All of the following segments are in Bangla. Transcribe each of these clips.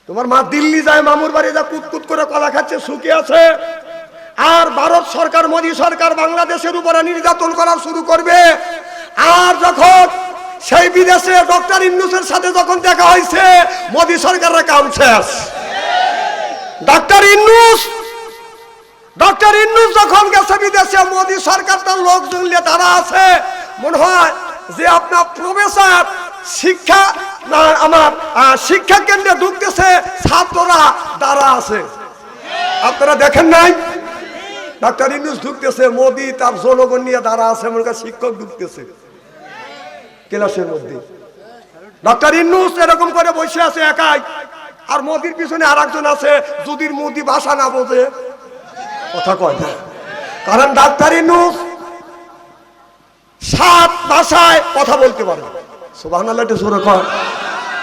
তোমার মা দিল্লি যায় মামুর বাড়ি যা কুতকুত করে কলা খাচ্ছে, সুখে আছে। আর ভারত সরকার, মোদী সরকার বাংলাদেশের উপরে নির্যাতন করা শুরু করবে। আর যখন সেই বিদেশে ডক্টর ইউনূসের সাথে যখন দেখা হয়েছে, মোদী সরকারের কাম শেষ। ডক্টর ইউনূস যখন গেছে বিদেশে, মোদী সরকার তার লোকজন নিয়ে তারা আছে। মনে হয় যে আপনার প্রফেসর শিক্ষা আমার শিক্ষা কেন্দ্রে ঢুকতেছে, ছাত্ররা দাঁড়া আছে। আপনারা দেখেন নাই? ডক্টর ইউনূস ঢুকতেছে, মোদী তার জনগণ নিয়ে দাঁড়া আছে, মনে করেন শিক্ষক ঢুকতেছে ক্লাসের মধ্যে। ডক্টর ইউনূস এরকম করে বসে আছে একাই, আর মোদীর পিছনে আর একজন আছে। যদি মোদী ভাষা না বোঝে কথা কয় না, কারণ ডক্টর ইউনূস 7 ভাষায় কথা বলতে পারে। সুবহানাল্লাহ, এটা জোরে কর।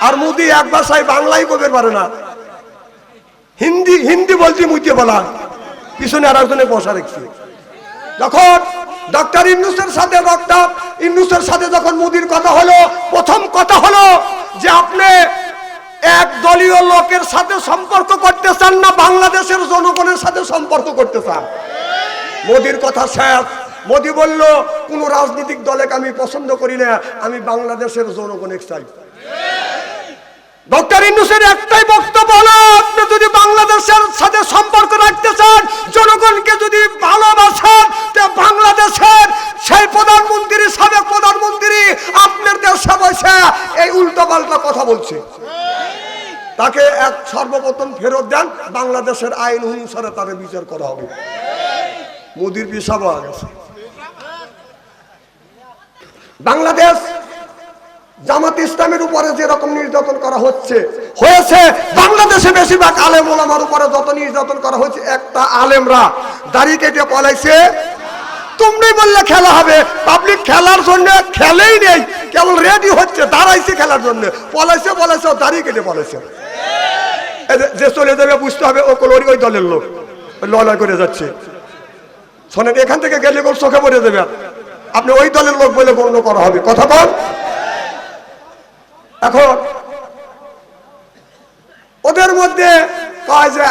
আর মোদী এক ভাষায় বাংলাই বলতে পারে না, হিন্দি বলতে মুইতে বলা। পিছনে আর একজনে বসা রেখেছে। যখন ডক্টর ইউনূসের সাথে যখন মোদীর কথা হলো, প্রথম কথা হলো যে আপনি এক দলীয় লোকের সাথে সম্পর্ক করতে চান না বাংলাদেশের জনগণের সাথে সম্পর্ক করতে চান? মোদীর কথা শেষ। মোদী বলল, কোন রাজনৈতিক দলকে আমি পছন্দ করি না, আমি বাংলাদেশের জনগণের চাই। ডক্টর ইউনূসের একটাই বক্তব্য হলো, আপনি যদি বাংলাদেশের সাথে সম্পর্ক রাখতে চান, জনগণকে যদি ভালোবাসেন, তো বাংলাদেশের সেই প্রধানমন্ত্রী, সাবেক প্রধানমন্ত্রী আপনার দেশে বসে এই উল্টোপাল্টা কথা বলছে, তাকে সর্বপ্রথম ফেরত দেন, বাংলাদেশের আইন অনুসারে তাকে বিচার করা হবে। মোদীর পিছাব হয়ে গেছে। বাংলাদেশ জামাত ইসলামের উপরে যেরকম নির্যাতন করা হয়েছে, বাংলাদেশে বেশিরভাগ আলেম ওলামার উপরে যত নির্যাতন করা হয়েছে, একটা আলেমরা দাড়ি কেটে পলাইছে। তোমরাই বললে খেলা হবে, পাবলিক খেলার জন্য খেলেই নেই, কেবল রেডি হচ্ছে, দাঁড়াইছে খেলার জন্য, পলাইছে দাড়ি কেটে পলাইছে। যে চলে যাবে বুঝতে হবে ও ওই দলের লোক, লড়াই করে যাচ্ছে। শোনেন, এখান থেকে গেলে চোখে পড়ে যাবে, আপনি ওই দলের লোক বলে গণ্য করা হবে। কথা বল। এখন ওদের মধ্যে কয় যে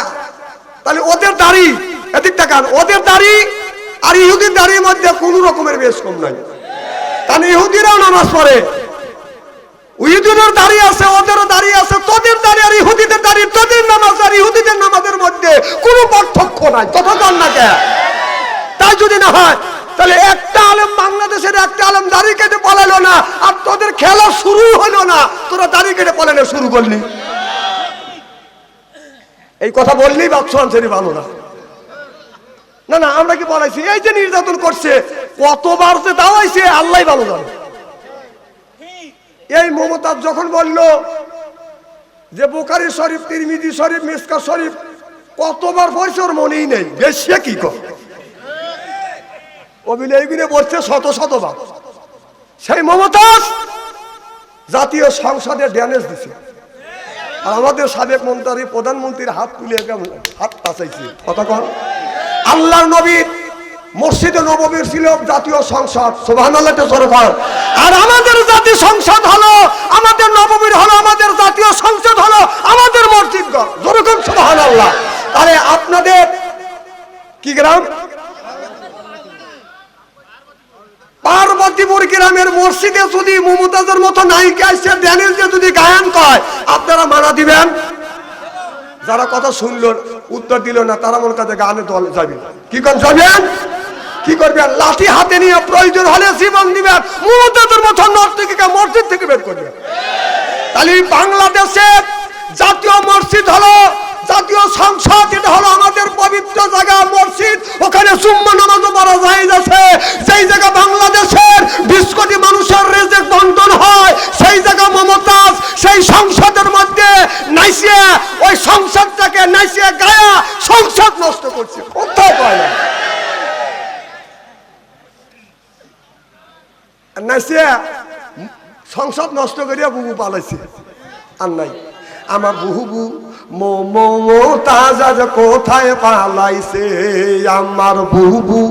তাহলে ওদের দাড়ি এদিক টাকান, ওদের দাড়ি আর ইহুদির দাড়ির মধ্যে কোন রকমের বেশ কম নাই। তাহলে ইহুদিরাও নামাজ পড়ে, ইহুদিদের দাড়ি আছে, ওদেরও দাড়ি আছে। তোদের দাড়ি আর ইহুদিদের দাড়ি, তোদের নামাজ আর ইহুদিদের নামাজের মধ্যে কোনো পার্থক্য নাই। কথা বল না কে? তাই যদি না হয়, তাহলে একটা আলেম, বাংলাদেশের একটা আলেম দাড়ি কেটে পালালো না, আর তোদের খেলা শুরু হলো না, তোরা দাড়ি কেটে পালানো শুরু করলি। এই কথা বললেই বাচ্চা আনসারি ভালো না। না আমরা কি বলাইছি? এই যে নির্যাতন করছে, কতবার যে দাওয়াইছে আল্লাহ ভালো জানে। এই মমতাজ যখন বলল যে বুখারী শরীফ, তিরমিজি শরীফ, মিশকাত শরীফ কতবার পড়ছে ওর মনেই নেই, বেশি কি কর অভিনয়গুলো বলছে শতবার। সেই মমতাজ জাতীয় সংসদে ড্যামেজ দিছে, আর আমাদের সাবেক মন্ত্রী প্রধানমন্ত্রীর হাত তুলে হাত টাচাইছে। কথা কন। আল্লাহর নবীর মসজিদে নববীর ছিল জাতীয় সংসদ। সুবহানাল্লাহ, সরকার। আর আমাদের জাতীয় সংসদ হলো, আমাদের নববীর হলো, আমাদের জাতীয় সংসদ হলো আমাদের মসজিদ। যেরকম সুবহানাল্লাহ। তাহলে আপনাদের কি গ্রাম? পার্বতীপুর গ্রামের মসজিদে যদি মমতাজের মতো নায়িকা এসে ড্যানিস যে যদি গায়ন কয়, আপনারা মানা দিবেন? যারা কথা শুনলো উত্তর দিল না, তারা মনে কাছে গানে দল যাবে। কি করেন? যাবেন? কি করবেন? লাঠি হাতে নিয়ে প্রয়োজন হলে জীবন দিবেন। মমতাজের মতো নর্তকীকে মসজিদ থেকে বের করবেন। তাহলে বাংলাদেশের জাতীয় মসজিদ হলো জাতীয় সংসদ, এটা হলো আমাদের পবিত্র জায়গা মসজিদ। ওখানে সুম্মা নামাজও পড়া জায়েজ আছে। সেই জায়গা বাংলাদেশের 20 কোটি মানুষের রিজিক বন্টন হয়, সেই জায়গা মমতাজ সেই সংসদের মধ্যে নাইসিয়া, ওই সংসদটাকে নাইসিয়া গায়া সংসদ নষ্ট করছে। কোথায় পায় না নাইসিয়া সংসদ নষ্ট করিয়া বুবু পালাইছে। আর নাই আমার বুবু মমতাজ কোথায় পালাইছে, আমার বুবু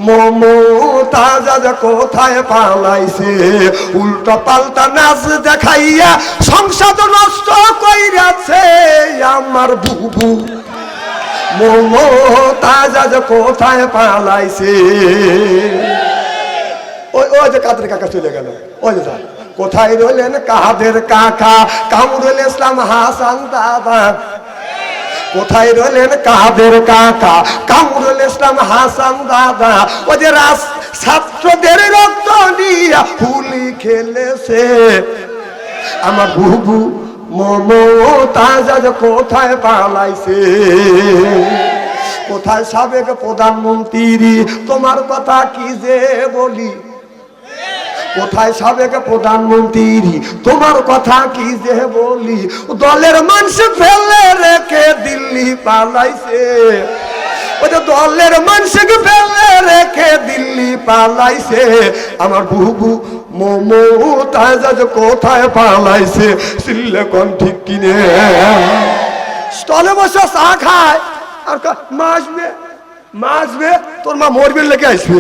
মমতাজ কোথায় পালাইছে। উল্টো পাল্টা নাচ দেখাইয়া সংসদ নষ্ট কইরাছে আমার বুবু মমতাজ আজ কোথায় পালাইছে। ওই ওই যে কাদের কাকা চলে গেল, ওই যে কোথায় রইলেন কাদের কাকা কামরুল ইসলাম হাসান দাদা, কোথায় রইলেন কাদের কাকা কামরুল ইসলাম হাসান দাদা। ওই যে ছাত্রদের রক্ত নিয়ে হুলি খেলেছে আমার বুবু মমতাজ আজ কোথায় পালাইছে। কোথায় সাবেক প্রধানমন্ত্রী তোমার কথা কি যে বলি, কোথায় সাবেক প্রধানমন্ত্রী তোমার কথা কি যে বলি। দলের মানুষ ফেলে রেখে দিল্লি পালাইছে, ওই যে দলের মানুষকে ফেলে রেখে দিল্লি পালাইছে আমার বুবু মমতাজ আজ কোথায় পালাইছে। সিল্লে কোন ঠিক কিনে স্টলে বসে চা খায় আর মা আসবে মা আসবে, তোর মা মরবে লেগে আসবে।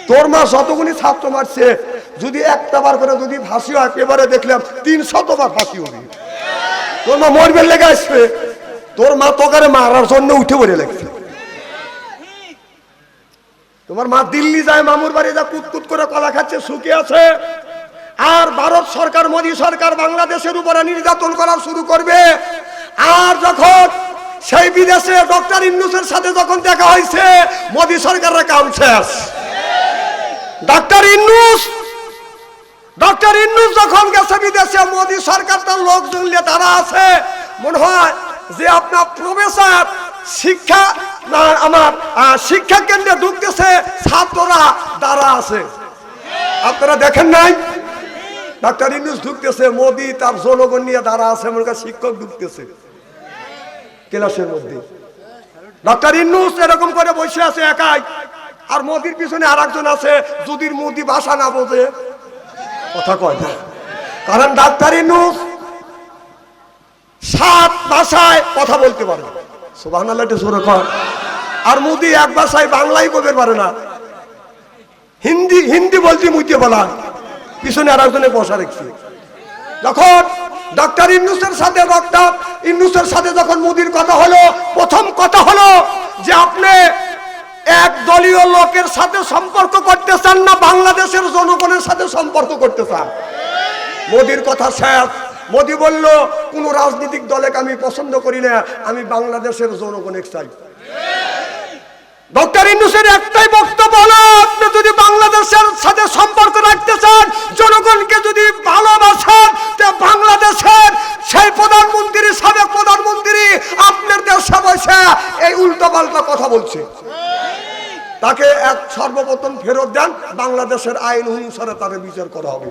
তোর মা শতগুণী ছাত্র মারছে, যদি একটা বার করে যদি ফাঁসি হয় পেপারে দেখলাম 300 বার ফাঁসি হবে। তোর মা মরবে লেগে আসবে, তোর মা তোকে মারার জন্য উঠে পড়ে লাগছে। তোমার মা দিল্লি যায় মামুর বাড়ি যা কুতকুত করে কলা খাচ্ছে সুখে আছে। আর ভারত সরকার মোদী সরকার বাংলাদেশের উপরে নির্যাতন করা শুরু করবে। আর যখন সেই বিদেশে ডক্টর ইউনূসের সাথে যখন দেখা হয়েছে মোদী সরকারের কাম শেষ। ডক্টর ইউনূস যখন গেছে বিদেশে মোদী সরকার তার লোকজন নিয়ে তারা আছে, মনে হয় যে আপনার প্রফেসর শিক্ষা আমার শিক্ষা কেন্দ্রে ঢুকতেছে ছাত্ররা দ্বারা আছে। আপনারা দেখেন নাই ডক্টর ইউনূস ঢুকতেছে, মোদী তার জনগণ নিয়ে দ্বারা আছে, মনে করেন শিক্ষক ঢুকতেছে ক্লাসের মধ্যে। ডক্টর ইউনূস এরকম করে বসে আছে একাই, আর মোদির পিছনে আর একজন আছে। যদি মোদী ভাষা না বোঝে কথা কয় না, কারণ ডক্টর ইউনূস 7 ভাষায় কথা বলতে পারে। সুবহানাল্লাহ একটু জোরে কর। আর মোদী এক ভাষায় বাংলাই বলতে পারে না, হিন্দি বলতে মুইতে বলা, পিছনে আর একজনে বসা রেখেছে। যখন ডক্টর ইউনূসের সাথে যখন মোদীর কথা হলো, প্রথম কথা হলো যে আপনি এক দলীয় লোকের সাথে সম্পর্ক করতে চান না বাংলাদেশের জনগণের সাথে সম্পর্ক করতে চান। মোদীর কথা শেষ। মোদী বলল কোন রাজনৈতিক দলকে আমি পছন্দ করি না, আমি বাংলাদেশের জনগণকে চাই। ডক্টর ইউনূসের একটাই বক্তব্য হলো, আপনি যদি বাংলাদেশের সাথে সম্পর্ক রাখতে চান, জনগণকে যদি ভালোবাসেন, তো বাংলাদেশের সেই প্রধানমন্ত্রী সাবেক প্রধানমন্ত্রী আপনার দেশে বসে এই উল্টোপাল্টা কথা বলছে, তাকে এক সর্বপ্রথম ফেরত দেন, বাংলাদেশের আইন অনুসারে তাকে বিচার করা হবে।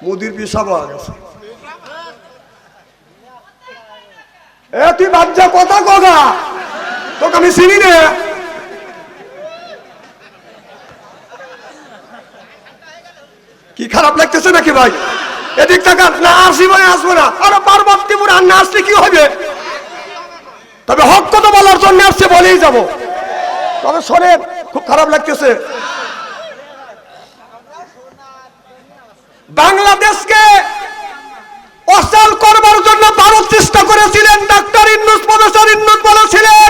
মোদীর পিছাব হয়ে গেছে। তুই বাচ্চা কথা কগা, তোকে আমি চিনি না। কি খারাপ লাগতেছে নাকি ভাই? এদিক থেকে না আসি ভাই আসবো না, আরে পার্বতী পুর আর না আসলে কি হবে? তবে হক কথা বলার জন্য আসছে, বলেই যাবো। তবে শোনেন, খুব খারাপ লাগতেছে। বাংলাদেশকে অচল করবার জন্য ভারত চেষ্টা করেছিলেন। ডক্টর ইউনূস প্রফেসর ইউনূস বলেছিলেন,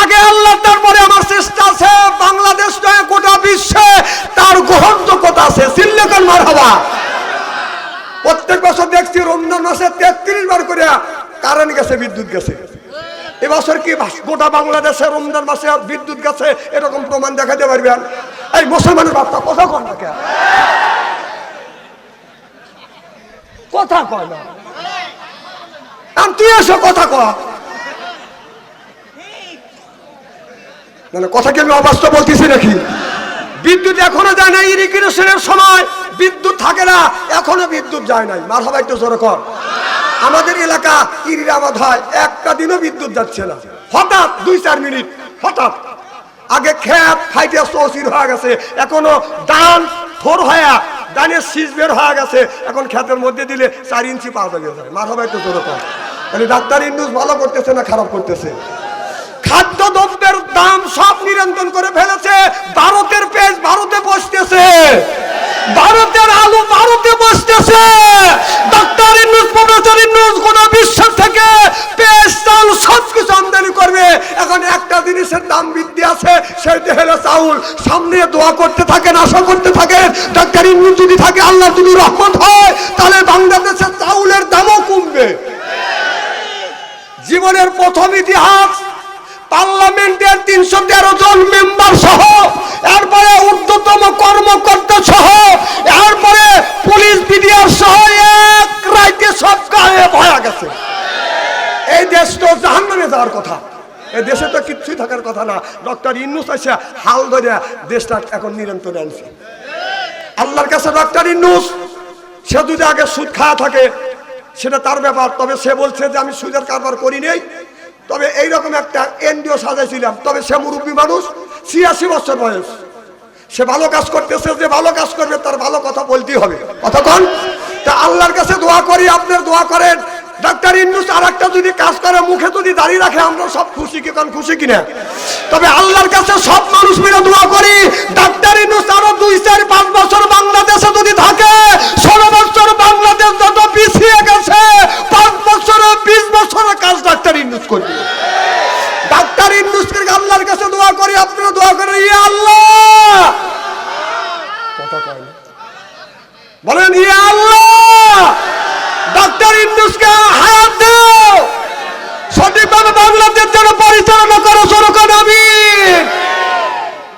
আগে আল্লাহ তারপরে আমার চেষ্টা আছে, বাংলাদেশ নয় গোটা বিশ্বে তার গ্রহণযোগ্যতা আছে। সিল্লেকন মারহাবা। প্রত্যেক বছর দেখছি রমজান মাসে 33 বার করে কারেন্ট গেছে, বিদ্যুৎ গেছে। এবছর কি গোটা বাংলাদেশে রমজান মাসে বিদ্যুৎ গেছে এরকম প্রমাণ দেখাতে পারবেন? এই মুসলমানের বার্তা কথা কন না, কথা কয় না, তুই এসে কথা কয় না। কথা কি আমি অবাস্তব বলতেছি নাকি? বিদ্যুৎ এখনো যায় না, ইরিগেশনের সময় বিদ্যুৎ থাকে না, এখনো বিদ্যুৎ যায় নাই। মারহাবা একটু জোরে কর। আমাদের এলাকা ইরিরাবাদ হয়, একটা দিনও বিদ্যুৎ যাচ্ছে না। হঠাৎ 2-4 মিনিট, হঠাৎ আগে খেত ফাইটে চৌচির হয়ে গেছে, এখনো দান থোর হয়ে দানের শীষ বের হয়ে গেছে, এখন খেতের মধ্যে দিলে 4 ইঞ্চি পাওয়া যাবে। মারহাবা একটু জোরে কর। মানে ডাক্তার ইউনূস ভালো করতেছে না খারাপ করতেছে? খাদ্য দ্রব্যের দাম সব নিয়ন্ত্রণ করে ফেলেছে। ভারতের পেঁয়াজ ভারতে বসতেছে, ভারতের আলু ভারতে বসতেছে। ডক্টর ইউনূস প্রফেসর ইউনূস গোটা বিশ্ব থেকে সেইটা হলো চাউল। সামনে দোয়া করতে থাকেন, আশা করতে থাকেন ডাক্তার ইন্নুস যদি থাকে, আল্লাহ যদি রহমত হয়, তাহলে বাংলাদেশের চাউলের দামও কমবে। জীবনের প্রথম ইতিহাস পার্লামেন্টের 313 জন মেম্বার সহ, এরপরে ঊর্ধ্বতম কর্মকর্তা সহ, এরপরে পুলিশ বিডিআর সহ এক রাইতে সব গায়েব হয়ে গেছে। এই দেশ তো জাহান্নামে যাওয়ার কথা, এই দেশে তো কিচ্ছুই থাকার কথা না। ডক্টর ইন্নুস এসে হাল ধরে দেশটা এখন নিরন্তর আনছে আল্লাহর কাছে। ডক্টর ইন্নুস সে যদি আগে সুদ খাওয়া থাকে সেটা তার ব্যাপার, তবে সে বলছে যে আমি সুদের কারবার করি নেই, তবে এইরকম একটা এনডিও সাজাইছিলাম। তবে সে মুরব্বী মানুষ, 86 বছর বয়স, সে ভালো কাজ করতেছে, যে ভালো কাজ করবে তার ভালো কথা বলতেই হবে। কতক্ষণ তা আল্লাহর কাছে দোয়া করি, আপনার দোয়া করেন ডাক্তার ইন্নুস আর একটা যদি কাজ করে, মুখে যদি দাঁড়িয়ে রাখে, আমরা সব খুশি কি কারণ খুশি কিনা? তবে আল্লাহর কাছে সব মানুষ মিলে দোয়া করি ডাক্তার ইন্নুস আরো 2, 4, 5 বছর বাংলাদেশে যদি থাকে, 16 বছর বাংলাদেশ যত পিছিয়ে গেছে, 5 বছর 20 বছরের কাজ ডাক্তার ইন্নুস করবে। ডাক্তার ইন্নুসকে আল্লাহর কাছে দোয়া করি, আপনারা দোয়া করেন, ইয়া আল্লাহ, কথা কয় না, বলেন ইয়া আল্লাহ, ডাক্তার ইন্নুসকে হায়াত দাও, সঠিকভাবে বাংলাদেশ যেন পরিচালনা করো, সরকার আমিন।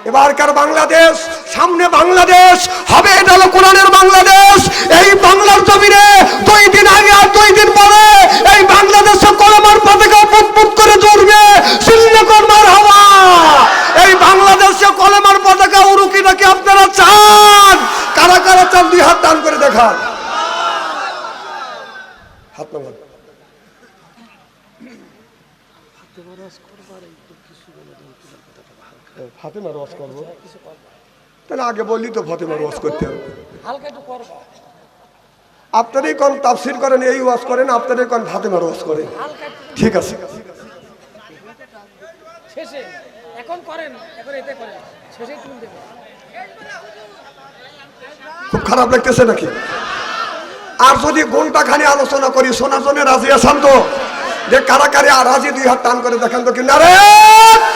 এবারকার বাংলাদেশ, সামনে বাংলাদেশ হবে, এটা হলো কোরআনের বাংলাদেশ। এই বাংলার জমিনে 2 দিন আগে আর 2 দিন পরে এই বাংলাদেশে কলমার পতাকা পুতপুত করে জ্বলবে, সিল্লেকর মারহাবা। এই বাংলাদেশে কলমার পতাকা উড়ুকি নাকি আপনারা চান? কারা কারা চান 2 হাত টান করে দেখান। হাত নামান। ফাতেমার ওয়াজ করবো, তাহলে আগে বললি তো ফাতেমার ওয়াজ করতে হবে। আপনারই কোন তাফসির করেন, এই ওয়াজ করেন, আপনারই কোন ফাতেমার ওয়াজ করেন, ঠিক আছে। খুব খারাপ লাগতেছে নাকি? আর যদি ঘন্টা খানি আলোচনা করি, শোনার জন্য রাজি আছেন তো? যে কারা কারা রাজি 2 হাত টান করে দেখেন তো। কি নারে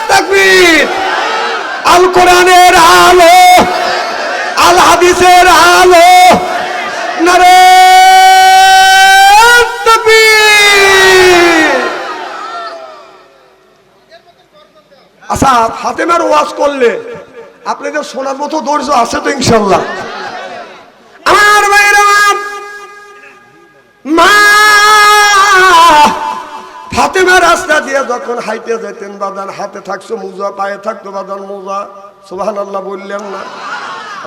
তাকবীর, আল কোরআনের আলো, আল হাদিসের আলো, নারে তাকবীর। আচ্ছা, ফাতেমার ওয়াজ করলে আপনাদের শোনার মতো ধৈর্য আছে তো ইনশাআল্লাহ? আমার ভাইরা, মা ফাতেমা রাস্তা দিয়ে যখন হাইটে যেতেন বাদান, হাতে থাকতো মোজা, পায়ে থাকতো বাদান মোজা, সুবহানাল্লাহ বললেন না?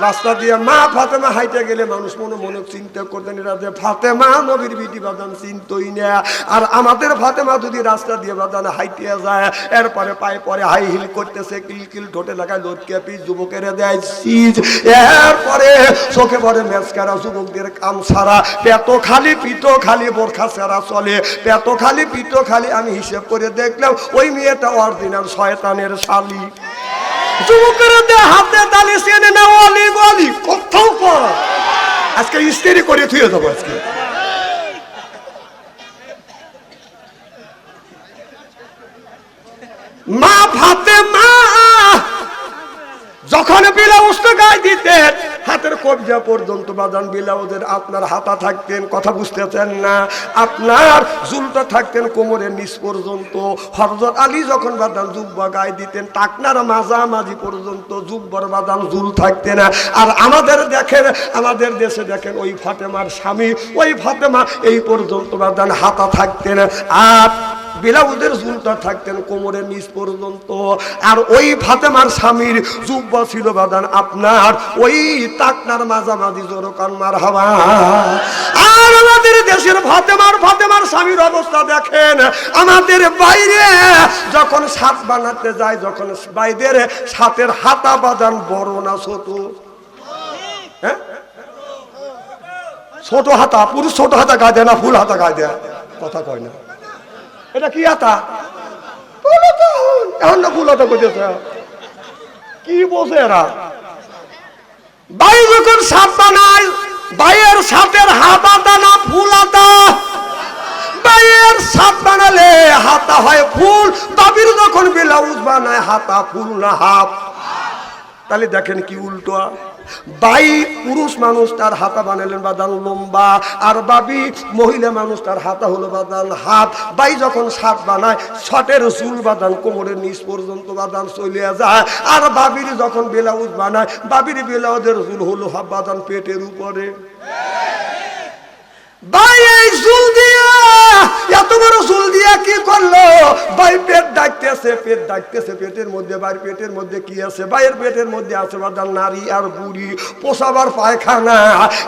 রাস্তা দিয়ে মা ফাতেমা হাইটে গেলে মানুষ মনে মনে চিন্তা করতেন এরা যে ফাতেমা নবীর বিটি বাদান চিন্তই না। আর আমাদের ফাতেমা যদি রাস্তা দিয়ে বাদান হাইটে যায়, এরপরে পায়ে পরে হাই হিল করতেছে, কিলকিল ঠোঁটে লাগায় লটকে পিস, যুবকের দেয় সিজ, এরপরে চোখে পরে মেসকারা, যুবকদের কাম ছাড়া, পেট খালি পিঠ খালি, বোরখা ছাড়া চলে, পেট খালি পিঠ খালি। আমি হিসেব করে দেখলাম ওই মেয়েটা অরিজিনাল শয়তানের শালী। যুবকের হাতে তালি চেনে না, অলি গলি কোথাও পর। আজকে ইস্তেরি করে থুয়ে যাবো আজকে। মা ফাতেমা যখন ব্লাউজ গায়ে দিতেন, হাতের কবজা পর্যন্ত বাদান ব্লাউজের আপনার হাতা থাকতেন, কথা বুঝতেছেন না? আপনার জুলটা থাকতেন কোমরের নিচ পর্যন্ত। হযরত আলী যখন বাদান জুব্বা গায়ে দিতেন, টাকনার মাঝামাঝি পর্যন্ত জুব্বার বাদান জুল থাকতেন না। আর আমাদের দেখেন, আমাদের দেশে দেখেন ওই ফাতেমার স্বামী, ওই ফাতেমা এই পর্যন্ত বাদান হাতা থাকতেন, আর ব্লাউজের জুলটা থাকতেন কোমরের নিচ পর্যন্ত। আর ওই ফাতেমার স্বামীর জুব্বা ছিল বাদান আপনার ওই টাকনার মাঝামাঝি, জোরকান মারহাবা। আর আমাদের দেশের ফাতেমার স্বামীর অবস্থা দেখেন। আমাদের বাইরে যখন সাত বানাতে যায়, যখন বাইরের সাতের হাতা বাদান বড় না ছোট? হ্যাঁ, ছোট হাতা, পুরুষ ছোট হাতা গায়ে দেয় না, ফুল হাতা গায়ে দেয়, কথা কয় না। এটা কি হাতা? এখন না ফুল হাতা করতেছে, কি বোঝে এরা? ভাই যখন সাত বানায়, ভাইয়ের সাথের হাতা দানা ফুল হাতা, ভাইয়ের সাত বানালে হাতা হয় ফুল। বাবির যখন ব্লাউজ বানায় হাতা ফুল না হাফ। তাহলে দেখেন কি উল্টো। ভাই পুরুষ মানুষ তার হাতা বানালেন বাদান লম্বা, আর বাবি মহিলা মানুষ তার হাতা হলো বাদান হাত। ভাই যখন শার্ট বানায় শর্টের চুল বাদান কোমরের নিচ পর্যন্ত বাদান চলে যায়, আর বাবির যখন ব্লাউজ বানায় বাবির ব্লাউজের চুল হলো হাফ বাদান পেটের উপরে। ভাই এই চুল দিয়া, এত বড় চুল দিয়া কি করলো? ভাই পেট ডাকতেছে, পেট ডাকতেছে, পেটের মধ্যে ভাই পেটের মধ্যে কি আছে? ভাইয়ের পেটের মধ্যে আছে বাদান নারী আর বুড়ি, পোষাবার পায়খানা।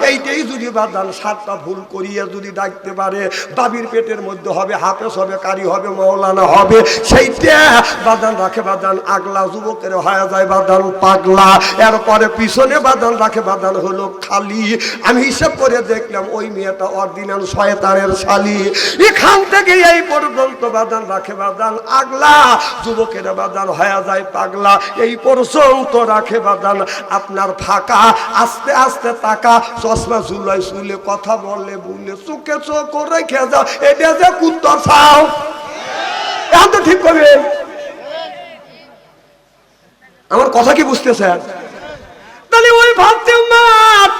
এইটাই যদি বাদান সাতটা ভুল করিয়া যদি ডাকতে পারে, বাবির পেটের মধ্যে হবে হাফেজ হবে, কারি হবে, মৌলানা হবে, সেইটা বাদান রাখে বাদান আগলা, যুবকের হয়ে যায় বাদান পাগলা। এরপরে পিছনে বাদান রাখে বাদান হলো খালি। আমি হিসাব করে দেখলাম ওই মেয়েটা অরিজিনাল শয়তানের শালি। এখান থেকে এই পর্যন্ত বাদান রাখে বাদান আগলা, যুবকেরা বাদান হয়ে যায় পাগলা। এই পর্যন্ত রাখে বাদান আপনার ফাঁকা। আস্তে আস্তে তাকা, চশমা ঝুলাই চুলে, কথা বললে বললে, চোখে চোখ রেখে যাও, এটা যে কুত্তা চাও। এখন তো ঠিক করবে। আমার কথা কি বুঝতেছেন? তাহলে ওই ভাবতে মাপ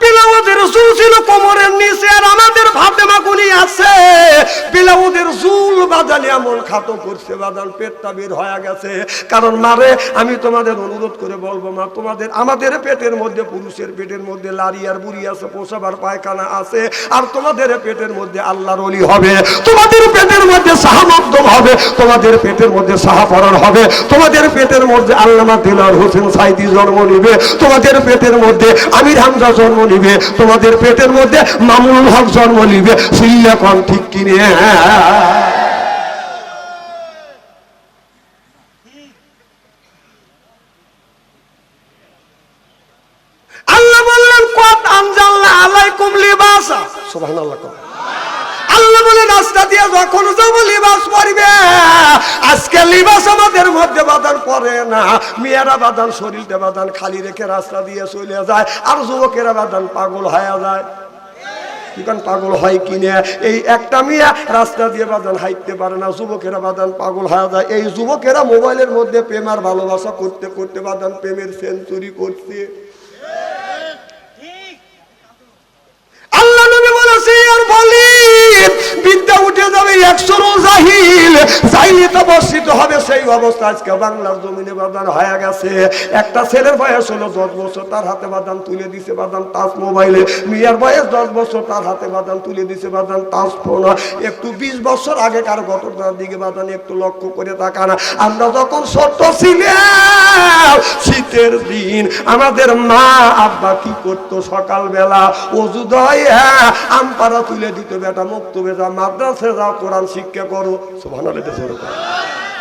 বিলাউদের চুল ছিল কোমরের নিচে, আর আমাদের ফাতেমা গুলি আছে বিলাউদের চুল বাদান এমন খাতো করছে বাদান পেটটা বের হয়ে গেছে। কারণ মারে আমি তোমাদের অনুরোধ করে বলবো মা, তোমাদের আমাদের পেটের মধ্যে, পুরুষের পেটের মধ্যে লারি আর বুড়ি আছে, পোষাবার পায়খানা আছে, আর তোমাদের পেটের মধ্যে আল্লাহর ওলি হবে, তোমাদের পেটের মধ্যে শাহামকদম হবে, তোমাদের পেটের মধ্যে শাহপরার হবে, তোমাদের পেটের মধ্যে আল্লামা দিলওয়ার হোসেন সাইদি জন্ম নিবে, তোমাদের পেটের মধ্যে আমির হামজা জন্ম নিবে, তোমাদের পেটের মধ্যে মামুনুল হক জন্ম নিবে। সিল্লা কোন ঠিক কিনে? আল্লাহ বললেন কত আনজালনা আলাইকুম লিবাসা, সুবহানাল্লাহ। আল্লাহ বলে রাস্তা দিয়ে যখন যাব লিবাস পরবে। আজকে লিবাস আমাদের মধ্যে বাদান পরে না। মেয়েরা বাদান শরীরটা বাদান খালি রেখে রাস্তা দিয়ে চলে যায়, আর যুবকেরা বাদান পাগল হয়ে যায়। পাগল হয় কিনে এই একটা মেয়ে রাস্তা দিয়ে বাদান হাইতে পারে না, যুবকেরা বাদান পাগল হয়ে যায়। এই যুবকেরা মোবাইলের মধ্যে প্রেম আর ভালোবাসা করতে করতে বাদান প্রেমের সেঞ্চুরি করছে। আল্লাহ নবী বলেছে আর বলি বিদ্যা উঠে যাবে 100 জাহিল, জাহিলিতে বর্ষিত হবে। সেই অবস্থা আজকে বাংলার জমিনে বাদান হয়ে গেছে। একটা ছেলের বয়স হলো 10 বছর, তার হাতে বাদান তুলে দিছে বাদান টাচ মোবাইলে। মেয়ের বয়স 10 বছর, তার হাতে বাদান তুলে দিছে বাদান টাচ ফোন। একটু 20 বছর আগে কার ঘটনার দিকে বাদান একটু লক্ষ্য করে তাকানা। আমরা যখন ছোট ছিলাম, শীতের দিন আমাদের মা আব্বা কি করতো? সকালবেলা অজু দয় আমপারা তুলে দিত, বেটা মক্তবে যা, মাদ্রাসে যাও, কোরআন শিক্ষা করো। সুবহানাল্লাহ।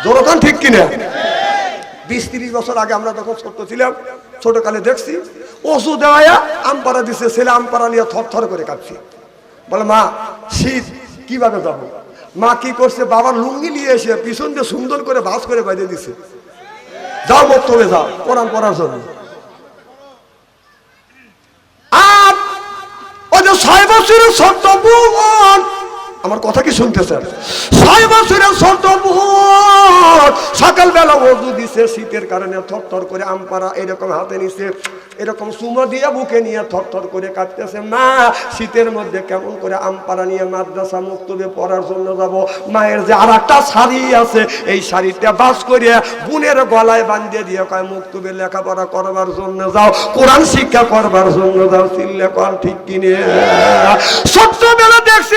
জোরকান ঠিক কিনা? 20-30 বছর আগে আমরা যখন ছোট ছিলাম, ছোটকালে দেখছি অজু দেওয়া আমপারা দিছে, ছেলে আমপারা নিয়ে থরথর করে কাঁপছে। বলে মা শীত কিভাবে যাবো? মা কি করছে? বাবার লুঙ্গি নিয়ে এসে পিছন দিয়ে সুন্দর করে ভাঁজ করে বাইরে দিছে, যাও মক্তবে যাও কোরআন পড়ার জন্য। আর ওই যে 6 বছরের ছোট্ট বোন, আমার কথা কি শুনতেছেন? 6 বছরের ছোট বোন সকালবেলা ওযু দিছে, শীতের কারণে থরথর করে আমপারা এরকম হাতে নিছে, এরকম সুমো দিয়ে বুকে নিয়ে থরথর করে কাঁদতেছে। মা শীতের মধ্যে কেমন করে আমপারা নিয়ে মাদ্রাসা মক্তবে পড়ার জন্য যাব? মায়ের যে আর একটা শাড়ি আছে, এই শাড়িটা বাস করে বোনের গলায় বাঁধিয়ে দিয়ে কয় মক্তবে লেখাপড়া করবার জন্য যাও, কোরআন শিক্ষা করবার জন্য যাও। চিল্লে কর ঠিক কিনে? ছোট্টবেলা দেখছি